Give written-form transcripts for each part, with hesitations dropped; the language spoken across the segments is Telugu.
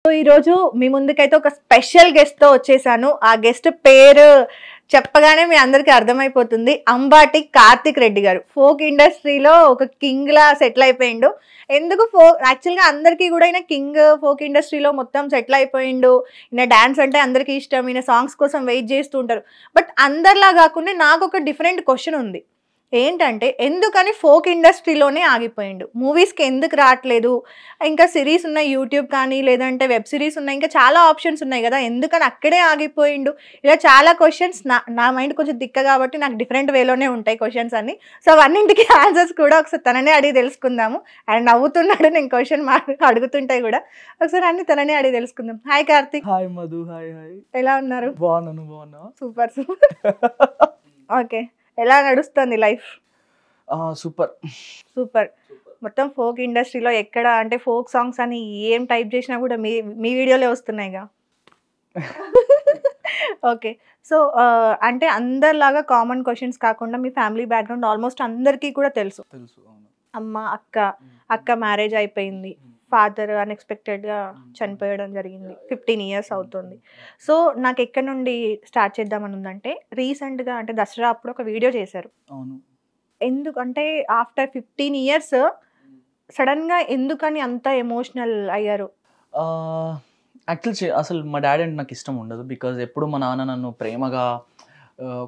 సో ఈరోజు మీ ముందుకైతే ఒక స్పెషల్ గెస్ట్తో వచ్చేసాను. ఆ గెస్ట్ పేరు చెప్పగానే మీ అందరికీ అర్థమైపోతుంది. అంబాటి కార్తిక్ రెడ్డి గారు. ఫోక్ ఇండస్ట్రీలో ఒక కింగ్ లా సెటిల్ అయిపోయిండు. ఎందుకు యాక్చువల్గా అందరికీ కూడా ఈయన కింగ్, ఫోక్ ఇండస్ట్రీలో మొత్తం సెటిల్ అయిపోయిండు. ఈయన డాన్స్ అంటే అందరికీ ఇష్టం, ఈయన సాంగ్స్ కోసం వెయిట్ చేస్తూ ఉంటారు. బట్ అందరిలా కాకుండా నాకు ఒక డిఫరెంట్ క్వశ్చన్ ఉంది. ఏంటంటే ఎందుకని ఫోక్ ఇండస్ట్రీలోనే ఆగిపోయిండు, మూవీస్కి ఎందుకు రావట్లేదు? ఇంకా సిరీస్ ఉన్నాయి యూట్యూబ్ కానీ, లేదంటే వెబ్ సిరీస్ ఉన్నాయి, ఇంకా చాలా ఆప్షన్స్ ఉన్నాయి కదా, ఎందుకని అక్కడే ఆగిపోయిండు? ఇలా చాలా క్వశ్చన్స్. నా మైండ్ కొంచెం దిక్క కాబట్టి నాకు డిఫరెంట్ వేలోనే ఉంటాయి క్వశ్చన్స్ అన్ని. సో అవన్నింటికి ఆన్సర్స్ కూడా ఒకసారి తననే అడిగి తెలుసుకుందాము. అండ్ నవ్వుతున్నాడు నేను క్వశ్చన్ అడుగుతుంటాయి కూడా. ఒకసారి అన్ని తననే అడిగి తెలుసుకుందాం. Hi Karthik. Hi Madhu. Hi hi. ఎలా ఉన్నారు? బాగున్నా. Super super. ఓకే, ఎలా నడుస్తుంది లైఫ్? Super super. మొత్తం ఫోక్ ఇండస్ట్రీలో ఎక్కడ అంటే ఫోక్ సాంగ్స్ అని ఏం టైప్ చేసినా కూడా మీ వీడియోలే వస్తున్నాయిగా. ఓకే, సో అంటే అందరిలాగా కామన్ క్వశ్చన్స్ కాకుండా మీ ఫ్యామిలీ బ్యాక్గ్రౌండ్ ఆల్మోస్ట్ అందరికీ కూడా తెలుసు. అమ్మ, అక్క మ్యారేజ్ అయిపోయింది, ఫాదర్ అన్ఎక్స్పెక్టెడ్గా చనిపోయడం జరిగింది, 15 years అవుతుంది. సో నాకు ఎక్కడి నుండి స్టార్ట్ చేద్దామని ఉందంటే, రీసెంట్గా అంటే దసరా అప్పుడు ఒక వీడియో చేశారు. ఎందుకంటే ఆఫ్టర్ 15 years సడన్గా ఎందుకని అంత ఎమోషనల్ అయ్యారు? యాక్చువల్ అసలు మా డాడీ అంటే నాకు ఇష్టం ఉండదు. బికాజ్ ఎప్పుడు మా నాన్న నన్ను ప్రేమగా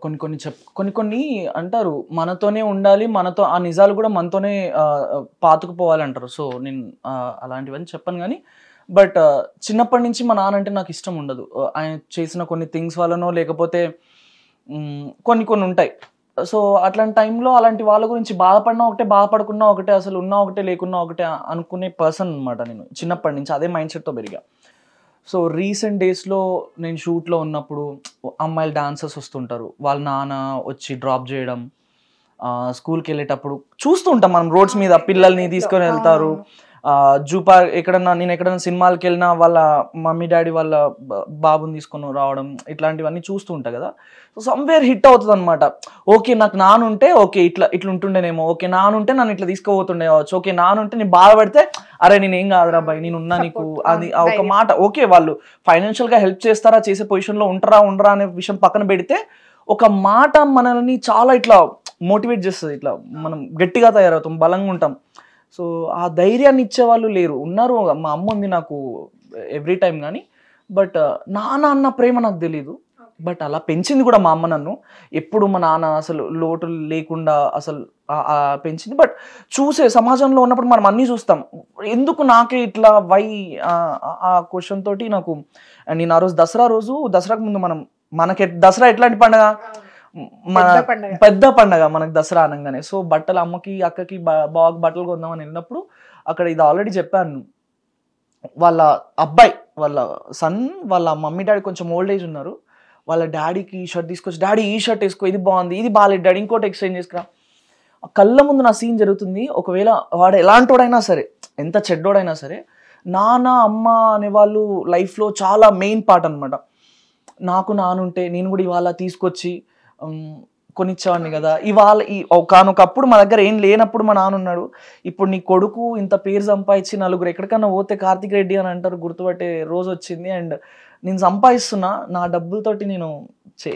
కొన్ని అంటారు, మనతోనే ఉండాలి, మనతో ఆ నిజాలు కూడా మనతోనే పాతుకుపోవాలి అంటారు. సో నేను అలాంటివన్నీ చెప్పను కానీ, బట్ చిన్నప్పటి నుంచి మా నాన్న అంటే నాకు ఇష్టం ఉండదు. ఆయన చేసిన కొన్ని థింగ్స్ వల్లనో లేకపోతే కొన్ని ఉంటాయి. సో అట్లాంటి టైంలో అలాంటి వాళ్ళ గురించి బాధపడినా ఒకటే, బాధపడకున్నా ఒకటే, అసలు ఉన్నా ఒకటే లేకున్నా ఒకటే అనుకునే పర్సన్ అనమాట నేను. చిన్నప్పటి నుంచి అదే మైండ్ సెట్తో పెరిగా. సో రీసెంట్ డేస్లో నేను షూట్లో ఉన్నప్పుడు అమ్మాయిలు డాన్సర్స్ వస్తుంటారు, వాళ్ళ నాన్న వచ్చి డ్రాప్ చేయడం, స్కూల్కి వెళ్ళేటప్పుడు చూస్తూ ఉంటాం మనం రోడ్స్ మీద పిల్లల్ని తీసుకొని వెళ్తారు. జూ పార్క్ నేను ఎక్కడైనా సినిమాలకి వెళ్ళినా వాళ్ళ మమ్మీ డాడీ వాళ్ళ బాబుని తీసుకొని రావడం, ఇట్లాంటివన్నీ చూస్తూ ఉంటా కదా. సో సమ్వేర్ హిట్ అవుతుంది అనమాట. ఓకే, నాకు నానుంటే ఓకే ఇట్లా ఉంటుండేనేమో, ఓకే నానుంటే నన్ను ఇట్లా తీసుకుపోతుండే కావచ్చు, ఓకే నానుంటే నేను బాధపడితే అరే నేను ఏం కాదురా బాయ్, నేను ఉన్నా నీకు, అది ఒక మాట. ఓకే, వాళ్ళు ఫైనాన్షియల్గా హెల్ప్ చేస్తారా, చేసే పొజిషన్లో ఉండరా అనే విషయం పక్కన పెడితే, ఒక మాట మనల్ని చాలా ఇట్లా మోటివేట్ చేస్తుంది, ఇట్లా మనం గట్టిగా తయారవుతాం, బలంగా ఉంటాం. సో ఆ ధైర్యాన్ని ఇచ్చేవాళ్ళు లేరు. ఉన్నారు, మా అమ్మ ఉంది నాకు ఎవ్రీ టైం కానీ, బట్ నాన్న అన్న ప్రేమ నాకు తెలీదు. బట్ అలా పెంచింది కూడా మా అమ్మ నన్ను. ఎప్పుడు మా నాన్న అసలు లోటు లేకుండా అసలు పెంచింది. బట్ చూసే సమాజంలో ఉన్నప్పుడు మనం అన్నీ చూస్తాం, ఎందుకు నాకే ఇట్లా ఆ క్వశ్చన్ తోటి నాకు. నేను ఆ రోజు దసరాకు ముందు మనకి దసరా ఎట్లాంటి పండుగ, పెద్ద పండగ మనకు దసరా అనగానే. సో బట్టలు అమ్మకి అక్కకి బాగా బట్టలు కొందామని వెళ్ళినప్పుడు అక్కడ ఇది ఆల్రెడీ చెప్పాను, వాళ్ళ అబ్బాయి వాళ్ళ సన్ వాళ్ళ మమ్మీ డాడీ కొంచెం ఓల్డ్ ఏజ్ ఉన్నారు. వాళ్ళ డాడీకి ఈ షర్ట్ తీసుకొచ్చి, డాడీ ఈ షర్ట్ వేసుకో, ఇది బాగుంది, ఇది బాగాలేదు డాడీ, ఇంకోటి ఎక్స్చేంజ్ చేసుకురా. కళ్ళ ముందు నా సీన్ జరుగుతుంది. ఒకవేళ వాడు ఎలాంటోడైనా సరే, ఎంత చెడ్డోడైనా సరే, నాన్న అమ్మ అనేవాళ్ళు లైఫ్లో చాలా మెయిన్ పార్ట్ అనమాట. నాకు నానుంటే నేను కూడా ఇవాళ తీసుకొచ్చి కొనిచ్చేవాడిని కదా. ఇవాళ ఒకనొకప్పుడు మా దగ్గర ఏం లేనప్పుడు మా నాన్న ఉన్నాడు. ఇప్పుడు నీ కొడుకు ఇంత పేరు సంపాదించి నలుగురు ఎక్కడికన్నా పోతే కార్తిక్ రెడ్డి అని అంటారు, గుర్తుపట్టే రోజు వచ్చింది. అండ్ నేను సంపాదిస్తున్నా, నా డబ్బులతోటి నేను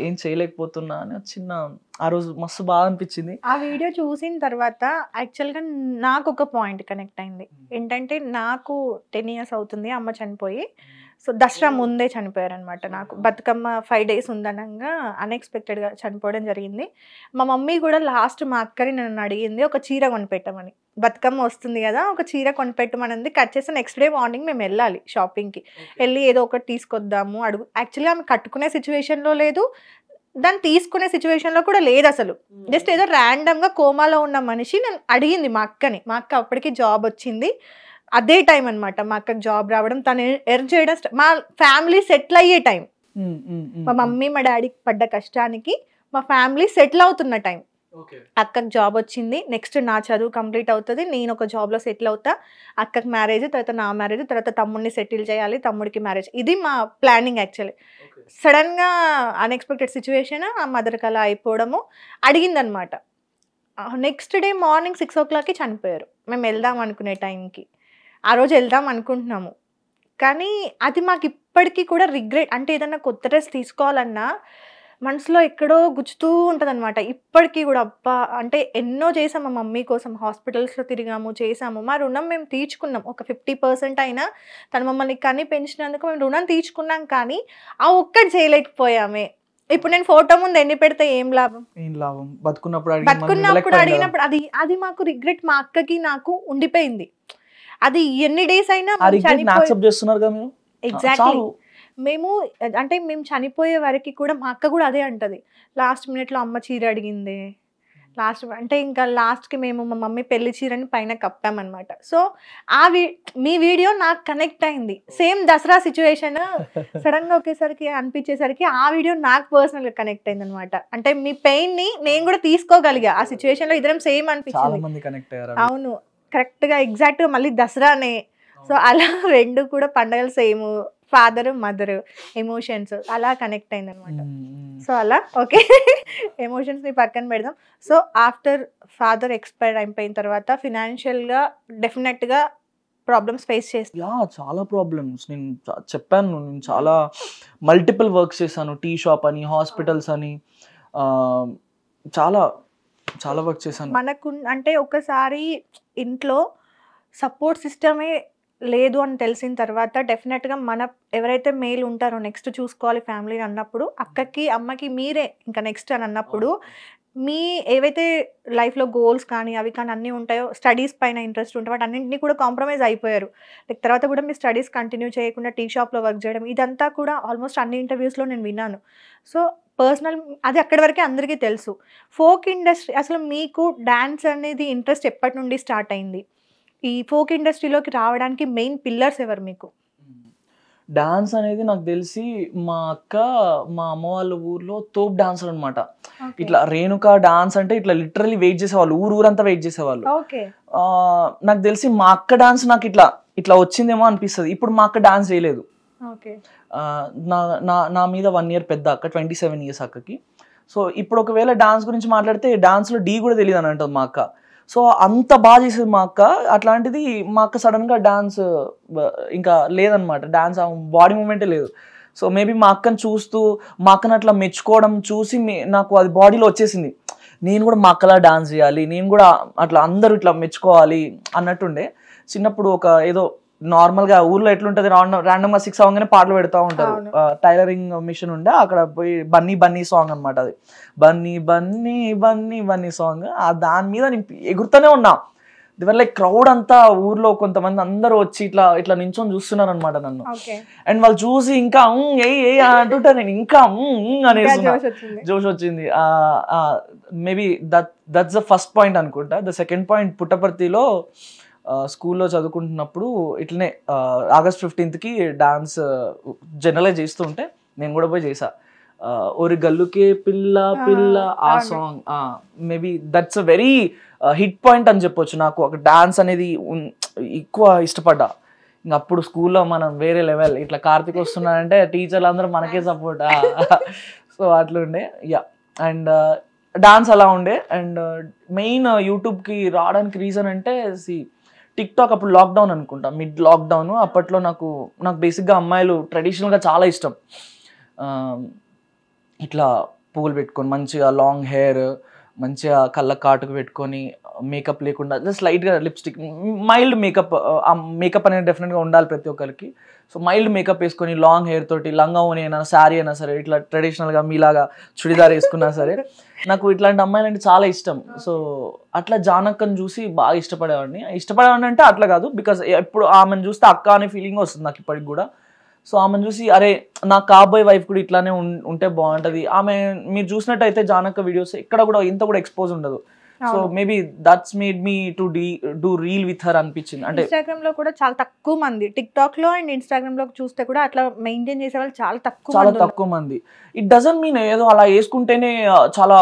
ఏం చేయలేకపోతున్నా అని చిన్న ఆ రోజు మస్తు బాగా అనిపించింది. ఆ వీడియో చూసిన తర్వాత యాక్చువల్గా నాకు ఒక పాయింట్ కనెక్ట్ అయింది. ఏంటంటే నాకు 10 years అవుతుంది అమ్మ చనిపోయి. సో దసరా ముందే చనిపోయారు అనమాట. నాకు బతుకమ్మ 5 days ఉందనంగా అన్ఎక్స్పెక్టెడ్గా చనిపోవడం జరిగింది. మా మమ్మీ కూడా లాస్ట్ మా అక్కని నన్ను అడిగింది ఒక చీర కొనిపెట్టమని. బతుకమ్మ వస్తుంది కదా, ఒక చీర కొనిపెట్టమని. కట్ చేసి నెక్స్ట్ డే మార్నింగ్ మేము వెళ్ళాలి షాపింగ్కి. వెళ్ళి ఏదో ఒకటి తీసుకొద్దాము యాక్చువల్గా ఆమె కట్టుకునే సిచ్యువేషన్లో లేదు, దాన్ని తీసుకునే సిచ్యువేషన్లో కూడా లేదు అసలు. జస్ట్ ఏదో ర్యాండమ్గా కోమాలో ఉన్న మనిషి నన్ను అడిగింది మా అక్కని. మా అక్క అప్పటికి జాబ్ వచ్చింది, అదే టైం అనమాట మా అక్కకి జాబ్ రావడం, తను ఎర్న్ చేయడం, మా ఫ్యామిలీ సెటిల్ అయ్యే టైం. మా మమ్మీ మా డాడీకి పడ్డ కష్టానికి మా ఫ్యామిలీ సెటిల్ అవుతున్న టైం. అక్కకి జాబ్ వచ్చింది, నెక్స్ట్ నా చదువు కంప్లీట్ అవుతుంది, నేను ఒక జాబ్లో సెటిల్ అవుతా, అక్కకి మ్యారేజ్, తర్వాత నా మ్యారేజ్, తర్వాత తమ్ముడిని సెటిల్ చేయాలి, తమ్ముడికి మ్యారేజ్. ఇది మా ప్లానింగ్ యాక్చువల్లీ. సడన్గా అన్ఎక్స్పెక్టెడ్ సిచ్యువేషన్, ఆ మదర్కి అలా అయిపోవడము అడిగిందనమాట. నెక్స్ట్ డే మార్నింగ్ 6 o'clockకి చనిపోయారు. మేము వెళ్దాం అనుకునే టైంకి. ఆ రోజు వెళ్దాం అనుకుంటున్నాము, కానీ అది మాకు ఇప్పటికీ కూడా రిగ్రెట్, అంటే ఏదన్నా కొత్త డ్రెస్ తీసుకోవాలన్నా మనసులో ఎక్కడో గుచ్చుతూ ఉంటదనమాట. ఇప్పటికీ కూడా అబ్బా! అంటే ఎన్నో చేసాం మా మమ్మీ కోసం, హాస్పిటల్స్‌లో తిరిగాము, చేసాము. మా రుణం మేము తీర్చుకున్నాం. ఒక 50% అయినా తను మమ్మల్ని కని పెంచినందుకు మేము రుణం తీర్చుకున్నాం, కానీ ఆ ఒక్కటి చేయలేకపోయామే. ఇప్పుడు నేను ఫోటో ముందు ఎన్ని పెడితే ఏం లాభం? ఏం లాభం? బతుకున్నప్పుడు అడిగినప్పుడు అది మాకు రిగ్రెట్, మా అక్కకి నాకు ఉండిపోయింది. అది ఎన్ని డేస్ అయినా యాక్సెప్ట్ చేస్తున్నారు కదా మీరు. ఎగ్జాక్ట్లీ. మేము చనిపోయే వరకు కూడా మా అక్క కూడా అదే అంటది. లాస్ట్ మినిట్లో అమ్మ చీర అడిగింది, అంటే ఇంకా లాస్ట్కి మేము మా మమ్మీ పెళ్లి చీరని పైన కప్పామన్నమాట. సో మీ వీడియో నాకు కనెక్ట్ అయింది. సేమ్ దసరా సిచ్యువేషన్ సడన్గా ఒకేసరికి అనిపించేసరికి ఆ వీడియో నాకు పర్సనల్గా కనెక్ట్ అయింది అనమాట. అంటే మీ పెయిన్ ని నేను కూడా తీసుకోగలిగా ఆ సిచ్యువేషన్ లో. ఇద్దరం సేమ్ అనిపించింది. అవును, కరెక్ట్ గా ఎగ్జాక్ట్ గా మళ్ళీ దసరానే. సో అలా రెండు కూడా పండగలు సేమ్, ఫాదర్ మదర్ ఎమోషన్స్ అలా కనెక్ట్ అయింది అనమాట. సో అలా ఓకే, ఎమోషన్స్ ని పక్కన పెడదాం. సో ఆఫ్టర్ ఫాదర్ ఎక్స్పైర్ అయిపోయిన తర్వాత ఫినాన్షియల్ గా డెఫినెట్ గా ప్రాబ్లమ్స్ ఫేస్ చేస్తాను. చాలా ప్రాబ్లమ్స్. నేను చెప్పాను, నేను చాలా మల్టిపుల్ వర్క్స్ చేశాను. టీ షాప్ అని, హాస్పిటల్స్ అని, చాలా చాలా వర్క్ చేశాను. మనకు అంటే ఒకసారి ఇంట్లో సపోర్ట్ సిస్టమే లేదు అని తెలిసిన తర్వాత డెఫినెట్గా మన ఎవరైతే మేల్ ఉంటారో నెక్స్ట్ చూసుకోవాలి ఫ్యామిలీని అన్నప్పుడు, అక్కకి అమ్మకి మీరే ఇంకా నెక్స్ట్ అని అన్నప్పుడు, మీ ఏవైతే లైఫ్లో గోల్స్ కానీ అవి కానీ అన్నీ ఉంటాయో, స్టడీస్ పైన ఇంట్రెస్ట్ ఉంటే వాటి అన్నింటినీ కూడా కాంప్రమైజ్ అయిపోయారు. లైక్ తర్వాత కూడా మీ స్టడీస్ కంటిన్యూ చేయకుండా టీ షాప్లో వర్క్ చేయడం, ఇదంతా కూడా ఆల్మోస్ట్ అన్ని ఇంటర్వ్యూస్లో నేను విన్నాను. సో పర్సనల్ అది అక్కడి వరకే అందరికీ తెలుసు. ఫోక్ ఇండస్ట్రీ, అసలు మీకు డ్యాన్స్ అనేది ఇంట్రెస్ట్ ఎప్పటి నుండి స్టార్ట్ అయింది? ఈ ఫోక్ ఇండస్ట్రీలోకి రావడానికి మెయిన్ పిల్లర్స్ ఎవరు మీకు? డాన్స్ అనేది నాకు తెలిసి మా అక్క, మా అమ్మ వాళ్ళ ఊర్లో తోప్ డాన్సర్ అనమాట. ఇట్లా రేణుకా డాన్స్ అంటే ఇట్లా లిటరలీ వెయిట్ చేసేవాళ్ళు, ఊరంతా వెయిట్ చేసేవాళ్ళు. నాకు తెలిసి మా అక్క డాన్స్ నాకు ఇట్లా వచ్చిందేమో అనిపిస్తుంది. ఇప్పుడు మా అక్క డాన్స్ చేయలేదు. నా మీద 1 year పెద్ద అక్క, 27 years అక్కకి. సో ఇప్పుడు ఒకవేళ డాన్స్ గురించి మాట్లాడితే డాన్స్లో డీ కూడా తెలియదు అని అంటుంది మా అక్క. సో అంత బాగా చేసేది మా అక్క. అట్లాంటిది మా అక్క సడన్గా డాన్స్ ఇంకా లేదనమాట, డాన్స్ బాడీ మూమెంటే లేదు. సో మేబీ మా అక్కని చూస్తూ, మా అక్కని అట్లా మెచ్చుకోవడం చూసి నాకు అది బాడీలో వచ్చేసింది, నేను కూడా మా అక్కలా డాన్స్ చేయాలి, నేను కూడా అట్లా అందరూ ఇట్లా మెచ్చుకోవాలి అన్నట్టుండే. చిన్నప్పుడు ఒక ఏదో నార్మల్గా ఊర్లో ఎట్లుంటుంది, ర్యాండమ్గా 6 అవ్వగానే పాటలు పెడతా ఉంటారు. టైలరింగ్ మిషన్ ఉండే అక్కడ పోయి బన్నీ బన్నీ సాంగ్ అనమాట, అది బన్నీ బన్నీ బన్నీ బన్నీ సాంగ్. దాని మీద నేను ఎగురుతూనే ఉన్నా. దీనివల్ల క్రౌడ్ అంతా ఊర్లో కొంతమంది అందరూ వచ్చి ఇట్లా నించొని చూస్తున్నారు అనమాట నన్ను. అండ్ వాళ్ళు చూసి ఇంకా ఏ అంటుంటే నేను ఇంకా అనేసి జోష్ వచ్చింది. Maybe that's the first point అనుకుంటా. ద సెకండ్ పాయింట్, పుట్టపర్తిలో స్కూల్లో చదువుకుంటున్నప్పుడు ఇట్లనే August 15th డాన్స్ జనరల్గా చేస్తూ ఉంటే నేను కూడా పోయి చేసా. ఓరి గల్లుకే పిల్ల పిల్ల ఆ song, maybe that's a very hit point అని చెప్పొచ్చు. నాకు ఒక డాన్స్ అనేది ఎక్కువ ఇష్టపడ్డా. ఇంక అప్పుడు స్కూల్లో మనం వేరే లెవెల్, ఇట్లా కార్తీక్ వస్తున్నాడంటే టీచర్లు అందరూ మనకే సపోర్ట్. సో అట్లుండే. అండ్ డాన్స్ అలా ఉండే. అండ్ మెయిన్ యూట్యూబ్కి రావడానికి రీజన్ అంటే టిక్టాక్. అప్పుడు లాక్డౌన్ అనుకుంటా, మిడ్ లాక్డౌన్. అప్పట్లో నాకు బేసిక్గా అమ్మాయిలు ట్రెడిషనల్గా చాలా ఇష్టం. ఇట్లా పువ్వులు పెట్టుకొని, మంచిగా లాంగ్ హెయిర్, మంచిగా కళ్ళ కాటుకు పెట్టుకొని, మేకప్ లేకుండా జస్ట్ లైట్గా లిప్స్టిక్, మైల్డ్ మేకప్. మేకప్ అనేది డెఫినెట్గా ఉండాలి ప్రతి ఒక్కరికి. సో మైల్డ్ మేకప్ వేసుకొని, లాంగ్ హెయిర్ తోటి, లంగా ఓని అయినా శారీ అయినా సరే, ఇట్లా ట్రెడిషనల్గా మీలాగా చుడిదార్ వేసుకున్నా సరే, నాకు ఇట్లాంటి అమ్మాయిలు అంటే చాలా ఇష్టం. సో అట్లా జానక్కని చూసి బాగా ఇష్టపడేవాడిని అంటే అట్లా కాదు, బికాజ్ ఎప్పుడు ఆమెను చూస్తే అక్క అనే ఫీలింగ్ వస్తుంది నాకు ఇప్పటికి కూడా. సో ఆమెను చూసి అరే నాకు కాబోయే వైఫ్ కూడా ఇట్లానే ఉంటే బాగుంటుంది. ఆమె మీరు చూసినట్టయితే జానక్క వీడియోస్ ఎక్కడ కూడా ఇంత కూడా ఎక్స్పోజ్ ఉండదు. So maybe that's made me to do reel with her అనిపించింది. అంటే ఇన్స్టాగ్రామ్ లో కూడా చాలా తక్కువ మంది, టిక్ టాక్ లో అండ్ ఇన్స్టాగ్రామ్ లో చూస్తే కూడా అట్లా మెయింటైన్ చేసే వాళ్ళు చాలా తక్కువ మంది. ఇట్ డజంట్ మీన్ ఏదో అలా వేసుకుంటేనే చాలా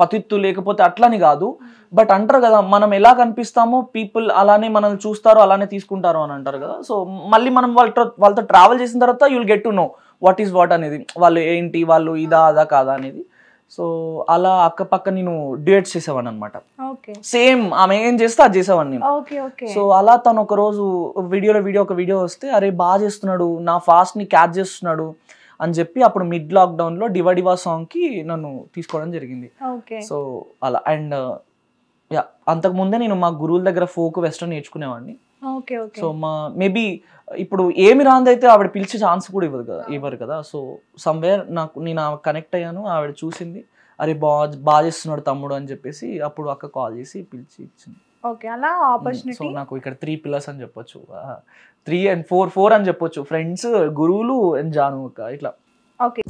పతిత్తు లేకపోతే అట్లని కాదు. బట్ అంటారు కదా, మనం ఎలా కనిపిస్తామో పీపుల్ అలానే మనల్ని చూస్తారు, అలానే తీసుకుంటారు అని అంటారు కదా. సో మళ్ళీ మనం వాళ్ళతో ట్రావెల్ చేసిన తర్వాత you'll get to know what is what అనేది, వాళ్ళు ఏంటి, వాళ్ళు ఇదా అదా కాదా అనేది. సో అలా అక్కపక్క నేను డ్యూయట్స్ చేసేవాడిని అనమాట. ఓకే సేమ్ ఆమె ఏం చేస్తే అది చేసేవాడిని నేను. ఓకే ఓకే సో అలా తను ఒక రోజు ఒక వీడియో వస్తే అరే బాగా చేస్తున్నాడు, నా ఫాస్ట్ ని క్యాచ్ చేస్తున్నాడు అని చెప్పి అప్పుడు మిడ్ లాక్డౌన్ లో డివా సాంగ్ కి నన్ను తీసుకోవడం జరిగింది. ఓకే సో అలా అండ్ యా అంతకు ముందే నేను మా గురువుల దగ్గర ఫోక్ వెస్టర్న్ నేర్చుకునేవాడిని. ఓకే ఓకే సో మా మేబీ ఇప్పుడు ఏమి రాందైతే ఆవిడ పిలిచే ఛాన్స్ కూడా ఇవ్వరు కదా. సో సమ్వేర్ నేను కనెక్ట్ అయ్యాను, ఆవిడ చూసింది అరే బాగా చేస్తున్నాడు తమ్ముడు అని చెప్పేసి అప్పుడు అక్క కాల్ చేసి పిలిచి ఇచ్చింది. ఓకే అలా సో ఆపర్చునిటీ. నాకు ఇక్కడ 3 పిల్లర్స్ అని చెప్పొచ్చు, 3 and 4 అని చెప్పొచ్చు, ఫ్రెండ్స్, గురువులు అండ్ జాను అక్క ఇట్లా. ఓకే